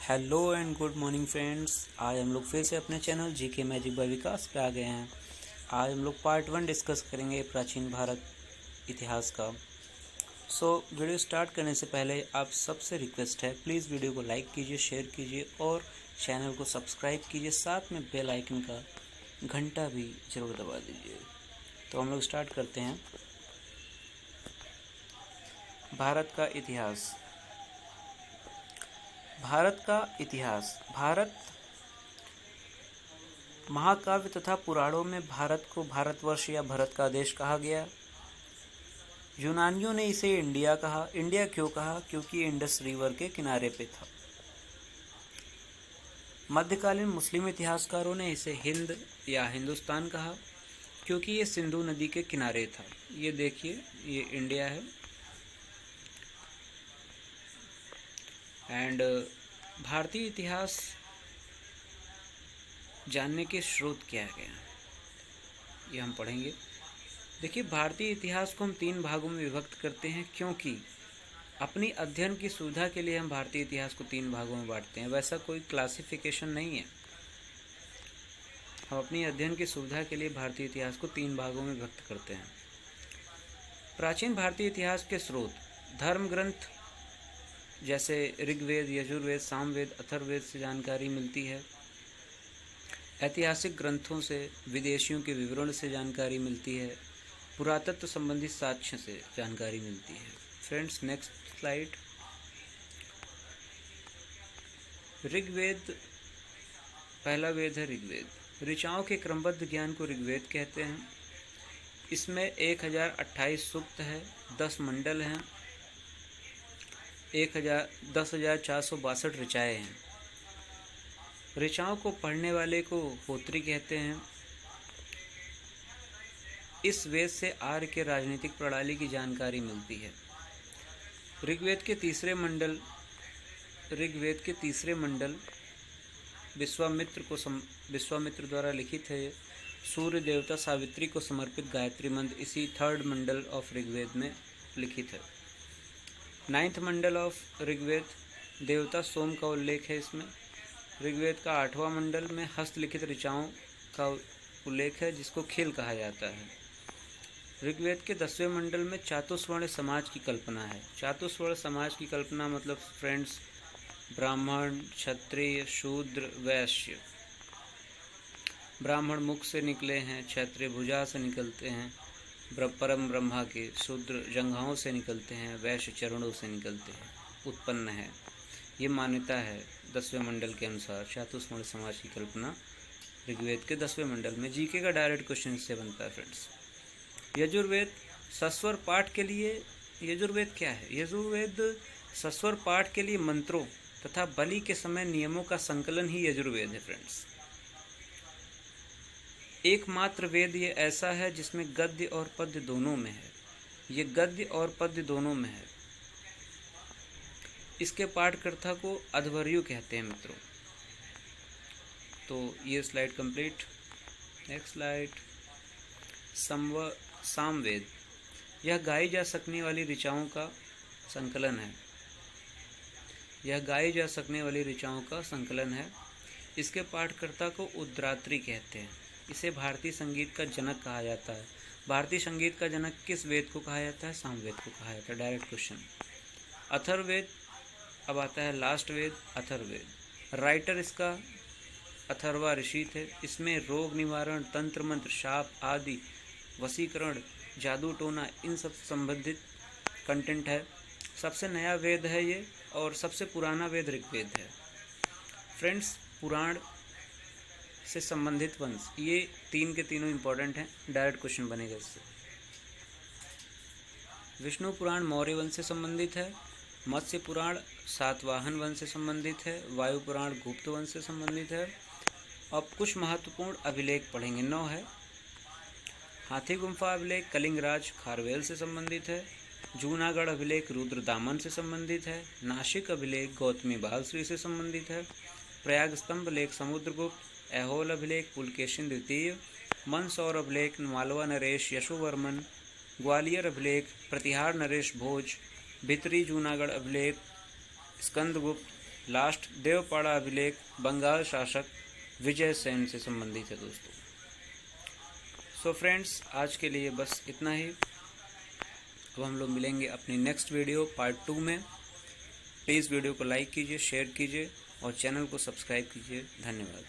Hello and good morning friends. आज हम लोग फिर से अपने चैनल जीके मैजिक बाय विकास पे आ गए हैं। आज हम लोग पार्ट 1 डिस्कस करेंगे प्राचीन भारत इतिहास का। वीडियो स्टार्ट करने से पहले आप सबसे रिक्वेस्ट है, प्लीज़ वीडियो को लाइक कीजिए, शेयर कीजिए और चैनल को सब्सक्राइब कीजिए। साथ में बेल आइकन का घंटा भी ज़रूर दबा दीजिए। तो हम लोग स्टार्ट करते हैं। भारत का इतिहास। भारत महाकाव्य तथा पुराणों में भारत को भारतवर्ष या भरत का देश कहा गया। यूनानियों ने इसे इंडिया कहा। इंडिया क्यों कहा? क्योंकि इंडस रिवर के किनारे पे था। मध्यकालीन मुस्लिम इतिहासकारों ने इसे हिंद या हिंदुस्तान कहा, क्योंकि ये सिंधु नदी के किनारे था। ये देखिए, ये इंडिया है। एंड भारतीय इतिहास जानने के स्रोत क्या है, ये हम पढ़ेंगे। देखिए, भारतीय इतिहास को हम 3 भागों में विभक्त करते हैं, क्योंकि अपनी अध्ययन की सुविधा के लिए हम भारतीय इतिहास को 3 भागों में बांटते हैं। वैसा कोई क्लासिफिकेशन नहीं है। हम अपनी अध्ययन की सुविधा के लिए भारतीय इतिहास को 3 भागों में विभक्त करते हैं। प्राचीन भारतीय इतिहास के स्रोत धर्म ग्रंथ जैसे ऋग्वेद, यजुर्वेद, सामवेद, अथर्ववेद से जानकारी मिलती है। ऐतिहासिक ग्रंथों से, विदेशियों के विवरण से जानकारी मिलती है। पुरातत्व संबंधित साक्ष्य से जानकारी मिलती है। Friends, next slide. ऋग्वेद, पहला वेद है ऋग्वेद। ऋचाओं के क्रमबद्ध ज्ञान को ऋग्वेद कहते हैं। इसमें 1028 सूक्त है, 10 मंडल हैं, 10,462 ऋचाएँ हैं। ऋचाओं को पढ़ने वाले को होत्री कहते हैं। इस वेद से आर्य के राजनीतिक प्रणाली की जानकारी मिलती है। ऋग्वेद के तीसरे मंडल विश्वामित्र द्वारा लिखित है। सूर्य देवता सावित्री को समर्पित गायत्री मंत्र इसी 3rd मंडल ऑफ ऋग्वेद में लिखित है। 9th मंडल ऑफ ऋग्वेद देवता सोम का उल्लेख है। इसमें ऋग्वेद का 8वां मंडल में हस्तलिखित ऋचाओं का उल्लेख है, जिसको खेल कहा जाता है। ऋग्वेद के 10वें मंडल में चातुर्वर्ण समाज की कल्पना है। चातुर्वर्ण समाज की कल्पना मतलब फ्रेंड्स, ब्राह्मण, क्षत्रिय, शूद्र, वैश्य। ब्राह्मण मुख से निकले हैं, क्षत्रिय भुजा से निकलते हैं, परम ब्रह्मा के, शूद्र जंघाओं से निकलते हैं, वैश्य चरणों से निकलते हैं, उत्पन्न है। ये मान्यता है 10वें मंडल के अनुसार। चातुर्वर्ण समाज की कल्पना ऋग्वेद के 10वें मंडल में। जीके का डायरेक्ट क्वेश्चन से बनता है फ्रेंड्स। यजुर्वेद सस्वर पाठ के लिए, यजुर्वेद क्या है? यजुर्वेद सस्वर पाठ के लिए मंत्रों तथा बलि के समय नियमों का संकलन ही यजुर्वेद है फ्रेंड्स। एकमात्र वेद ये ऐसा है जिसमें गद्य और पद्य दोनों में है। ये गद्य और पद्य दोनों में है। इसके पाठकर्ता को अध्वर्यु कहते हैं मित्रों। तो ये slide complete. Next slide. Samaveda, यह गाई जा सकने वाली ऋचाओं का संकलन है। यह गाई जा सकने वाली ऋचाओं का संकलन है। इसके पाठकर्ता को उद्रात्री कहते हैं। इसे भारतीय संगीत का जनक कहा जाता है। भारतीय संगीत का जनक किस वेद को कहा जाता है? सामवेद को कहा जाता है। Direct question. अथर्ववेद, अब आता है लास्ट वेद, अथर्ववेद। राइटर इसका अथर्वा ऋषि थे। इसमें रोग निवारण, तंत्र मंत्र, शाप आदि, वशीकरण, जादू टोना, इन सब संबंधित कंटेंट है। सबसे नया वेद है ये, और सबसे पुराना वेद ऋग्वेद है। फ्रेंड्स, पुराण से संबंधित वंश, ये 3 के तीनों इंपॉर्टेंट हैं। डायरेक्ट क्वेश्चन बनेगा इससे। विष्णु पुराण मौर्य वंश से संबंधित है। मत्स्य पुराण सातवाहन वंश से संबंधित है। वायु पुराण गुप्त वंश से संबंधित है। अब कुछ महत्वपूर्ण अभिलेख पढ़ेंगे। 9 है। हाथी गुम्फा अभिलेख कलिंग राज खारवेल से संबंधित है। जूनागढ़ अभिलेख रुद्रदामन से संबंधित है। नासिक अभिलेख गौतमी बालश्री से संबंधित है। प्रयाग स्तंभ लेख समुद्रगुप्त। ऐहोल अभिलेख पुलकेशिन द्वितीय। मंदसौर अभिलेख मालवा नरेश यशोवर्मन। ग्वालियर अभिलेख प्रतिहार नरेश भोज। भितरी जूनागढ़ अभिलेख स्कंदगुप्त। लास्ट देवपाड़ा अभिलेख बंगाल शासक विजय सेन से संबंधित है दोस्तों। सो फ्रेंड्स, आज के लिए बस इतना ही। अब हम लोग मिलेंगे अपनी नेक्स्ट वीडियो पार्ट 2 में। प्लीज़ वीडियो को लाइक कीजिए, शेयर कीजिए और चैनल को सब्सक्राइब कीजिए। धन्यवाद।